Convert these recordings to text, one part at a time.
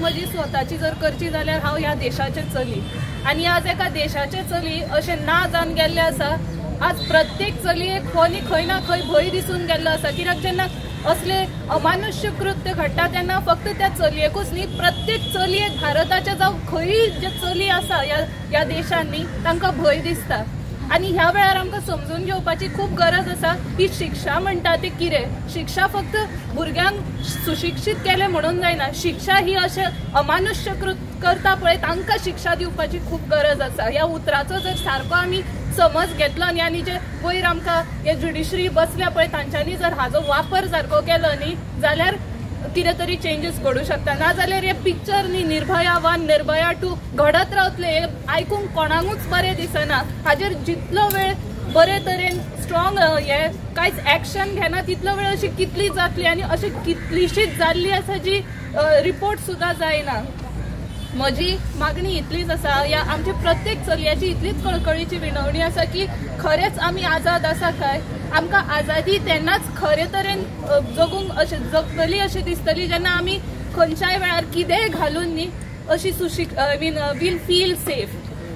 म्हजी स्वताची जर करची जाल्यार हांव ह्या देशाचें चली आनी आज एका देशाचें चली अशें ना जावन गेल्लें आसा। आज प्रत्येक चलयेक हो न्ही खंय ना खंय भंय दिसून गेल्लो आसा, कित्याक जेन्ना असले अमानुष्य कृत्य घडटा तेन्ना फक्त त्या चलयेकूच न्ही प्रत्येक चलयेक भारताच्या जावं खंय जे चली आसा ह्या देशांनी तांकां भंय दिसता। आनी ह्या वेळार आमकां समजून घेवपाची खूब गरज आसा की शिक्षा म्हणटा ती कितें। शिक्षा फक्त भुरग्यांक सुशिक्षीत केलें म्हणून जायना, शिक्षा ही अशें अमानुष्य करता पळय तांकां शिक्षा दिवपाची खूब गरज आसा। ह्या उतराचो जर सारको आमी समज घेतलो न्ही आनी जे वयर आमकां हे ज्युडिशरी बसल्या पळय तांच्यांनी जर हाजो वापर सारको केलो न्ही जाल्यार कितें तरी चेंजीस घडूं शकता। नाजाल्यार हे पिक्चर न्ही निर्भया 1 निर्भया 2 घडत रावतले, हे आयकूंक कोणाकूच बरें दिसना। हाजेर जितलो वेळ बरे तरेन स्ट्रॉंग हे कांयच एक्शन घेना तितलो वेळ अशी कितली जातली आनी अशी कितलीशीच जाल्ली आसा जी रिपोर्ट सुद्दां जायना। म्हजी मागणी इतलीच आसा, ह्या आमच्या प्रत्येक चलयाची इतलीच कळकळीची विनवणी आसा की खरेंच आमी आजाद आसा काय। आमकां आजादी तेन्नाच खरे तरेन जगूंक अशें जगतली अशें दिसतली जेन्ना आमी खंयच्याय वेळार कितेंय घालून न्ही अशी वील फील सेफ।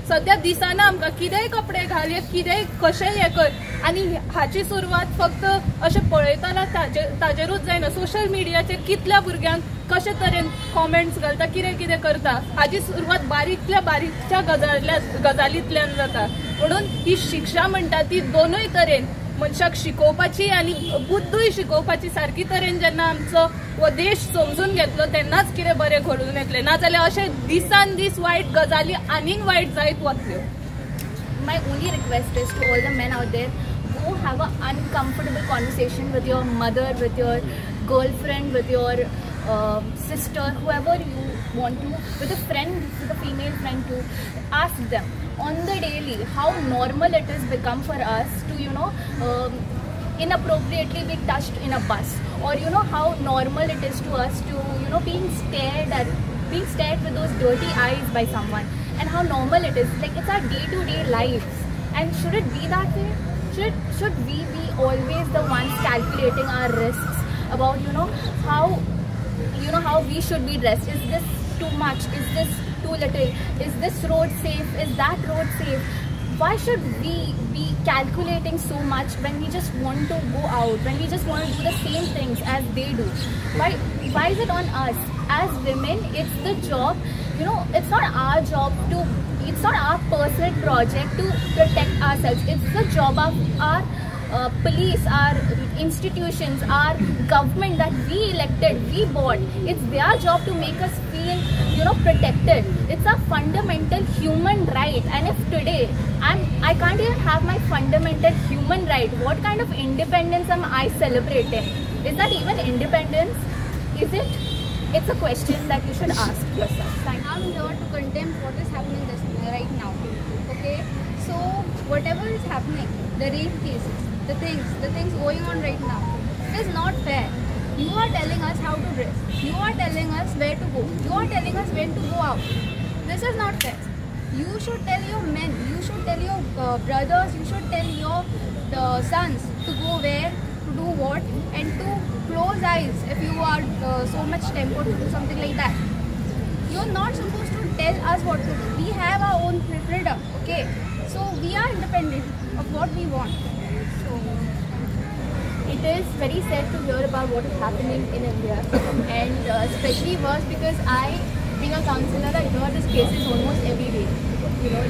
सद्या दिसना आमकां कितेंय कपडे घाल, कितेंय कशेंय हे कर आनी हाची सुरवात फक्त अशें पळयतना ताजेरूच जायना। सोशल मिडियाचेर कितल्या भुरग्यांक कशे तरेन कॉमेंट्स घालता, कितें कितें करता, हाची सुरवात बारीकल्या बारीकच्या गजालींतल्यान जाता। म्हणून ही शिक्षा म्हणटा ती दोनूय तरेन मनशाक शिकोवपाची आनी बुद्धूय शिकोवपाची सारकी तरेन जेन्ना आमचो हो देश समजून घेतलो तेन्नाच कितें बरें घडून येतलें, नाजाल्यार अशें दिसान दीस वायट गजाली आनीक वायट जायत वतल्यो। My only request is to all the men out there, go have an uncomfortable conversation with your mother, with your girlfriend, with your sister, whoever you want to, with a friend, with a female friend too. Ask them on the daily how normal it has become for us to inappropriately be touched in a bus, or how normal it is to us to being stared with those dirty eyes by someone, and how normal it is. Like, it's our day-to-day lives, and should it be that way? Should we be always the ones calculating our risks about how we should be dressed? Is this too much? Is this too little? Is this road safe? Is that road safe? Why should we be calculating so much when we just want to go out, when we just want to do the same things as they do? Why is it on us? As women, it's the job, it's not our job it's not our personal project to protect ourselves. It's the job of our police, our institutions, our government that we elected, we bought. It's their job to make us feel, protected. It's a fundamental human right. And if today I can't even have my fundamental human right, what kind of independence am I celebrating? Is that even independence? Is it? It's a question that you should ask yourself. I'm here to condemn what is happening right now. Okay, so whatever is happening, the rape cases, the things going on right now, is not fair. You are telling us how to dress. You are telling us where to go. You are telling us when to go out. This is not fair. You should tell your men. You should tell your brothers. You should tell your sons to go where, to do what, and to close eyes if you are so much tempered to do something like that. You're not supposed to tell us what to do. We have our own freedom. Okay, so we are independent of what we want. So it is very sad to hear about what is happening in India, and especially worse because I, being a counselor, I hear these cases almost every day.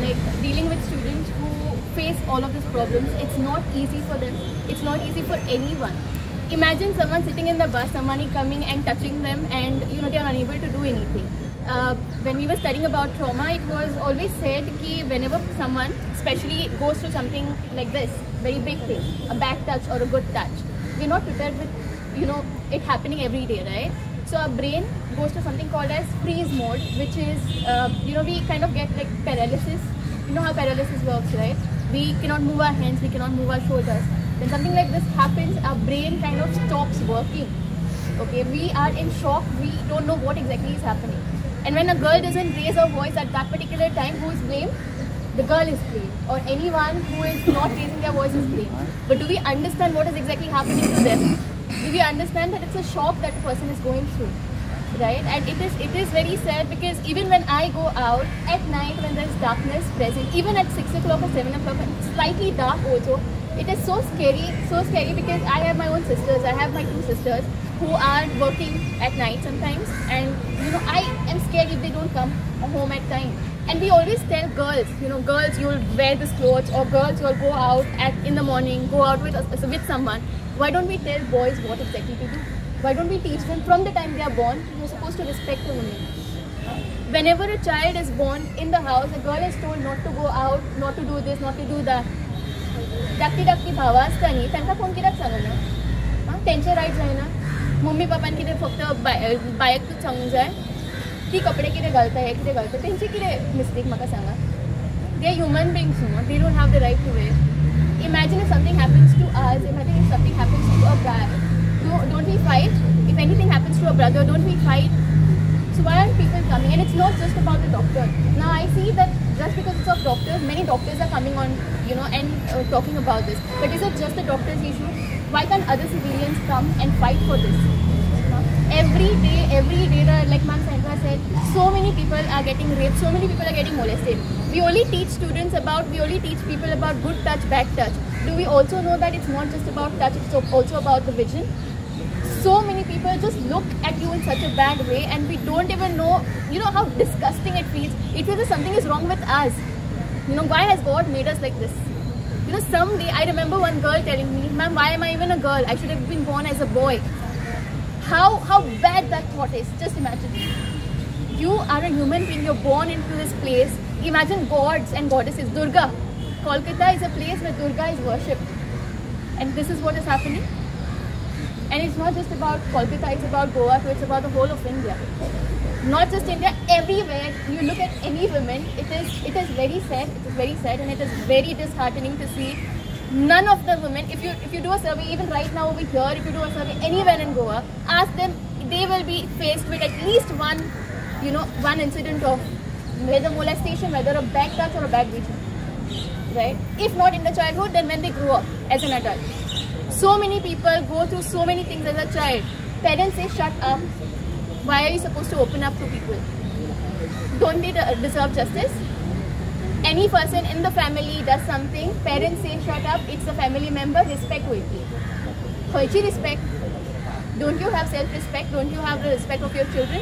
Like dealing with students who face all of these problems. It's not easy for them. It's not easy for anyone. Imagine someone sitting in the bus, somebody coming and touching them, and they are unable to do anything. When we were studying about trauma, it was always said that whenever someone, especially goes through something like this, very big thing, a bad touch or a good touch, we're not prepared with, it happening every day, right? So our brain goes to something called as freeze mode, which is, we kind of get like paralysis. You know how paralysis works, right? We cannot move our hands, we cannot move our shoulders. When something like this happens, our brain kind of stops working. Okay, we are in shock, we don't know what exactly is happening. And when a girl doesn't raise her voice at that particular time, who is blamed? The girl is blamed, or anyone who is not raising their voice is blamed. But do we understand what is exactly happening to them? Do we understand that it's a shock that the person is going through? right? And it is very sad, because even when I go out at night, when there's darkness present, even at 6 o'clock or 7 o'clock, when it's slightly dark also, it is so scary, because I have my own sisters. I have my 2 sisters who are working at night sometimes, and I am scared if they don't come home at time. And we always tell girls, girls, you'll wear this clothes, or girls, you'll go out in the morning, go out with someone. Why don't we tell boys what exactly to do? Why don't we teach them from the time they are born, you're supposed to respect a woman? Whenever a child is born in the house, a girl is told not to go out, not to do this, not to do that. धाकटी भावा आसता न्ही, तांकां कोण कित्याक सांगना? तेंचे riot जायना? Mummy पापान कितें फक्त बायकूच सांगूंक जाय ती कपडे कितें घालता, हे कितें घालता, तेंची कितें मिस्टेक म्हाका सांगा? They are human beings, they don't have the right to wear. Imagine if something happens to us, imagine if something happens to a brother. Don't we fight? If anything happens to a brother, don't we fight? So why aren't people coming? And it's not just about the doctor. Now I see that just because it's of doctors, many doctors are coming on, and talking about this. But is it just the doctor's issue? Why can't other civilians come and fight for this? Every day, like Ma'am Sandra said, so many people are getting raped, so many people are getting molested. We only teach people about good touch, bad touch. Do we also know that it's not just about touch, it's also about the vision? So many people just look at you in such a bad way, and we don't even know, how disgusting it feels. It feels that something is wrong with us. Why has God made us like this? Someday, I remember one girl telling me, "Ma'am, why am I even a girl? I should have been born as a boy." How bad that thought is. Just imagine. You are a human being, you're born into this place. Imagine gods and goddesses. Durga. Kolkata is a place where Durga is worshipped. And this is what is happening. And it's not just about Kolkata, it's about Goa too, it's about the whole of India. Not just India, everywhere you look at any women, it is very sad, and it is very disheartening to see none of the women. If you do a survey, even right now over here, if you do a survey anywhere in Goa, ask them, they will be faced with at least one incident of whether molestation, whether a bad touch or a bad vision. Right? If not in the childhood, then when they grow up as an adult. So many people go through so many things as a child. Parents say, shut up. Why are you supposed to open up to people? Don't they deserve justice? Any person in the family does something, parents say, shut up, it's a family member, respect with you. Khaychi respect? Don't you have self-respect? Don't you have the respect of your children?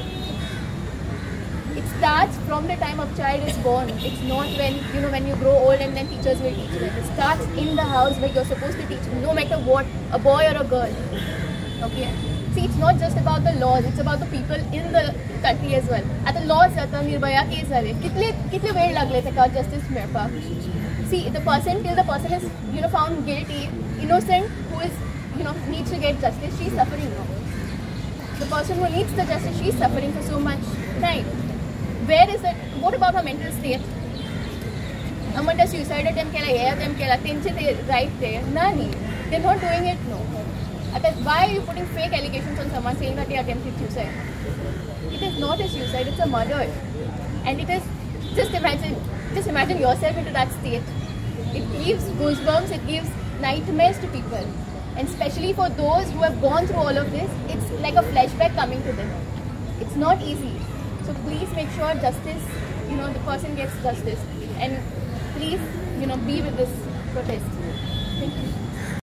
It starts from the time a child is born. It's not when you grow old and then teachers will teach them. It starts in the house where you're supposed to teach, no matter what, a boy or a girl. Okay? See, it's not just about the laws, it's about the people in the country as well. At the laws, Nirbhaya case zale. Kitle वेळ लागले तेका justice मेळपाक. See, till the person is found guilty, innocent, who is needs to get justice, she's suffering now. The person who needs the justice, she's suffering for so much time. Where is it? What about her mental state? Amanda suicide attempt tenche te right there. Nani. They're not doing it, no. Why are you putting fake allegations on someone saying that they attempted suicide? It is not a suicide, it's a murder. And it is, just imagine yourself into that state. It gives goosebumps, it gives nightmares to people. And especially for those who have gone through all of this, it's like a flashback coming to them. It's not easy. So please make sure justice, the person gets justice. And please, be with this protest. Thank you.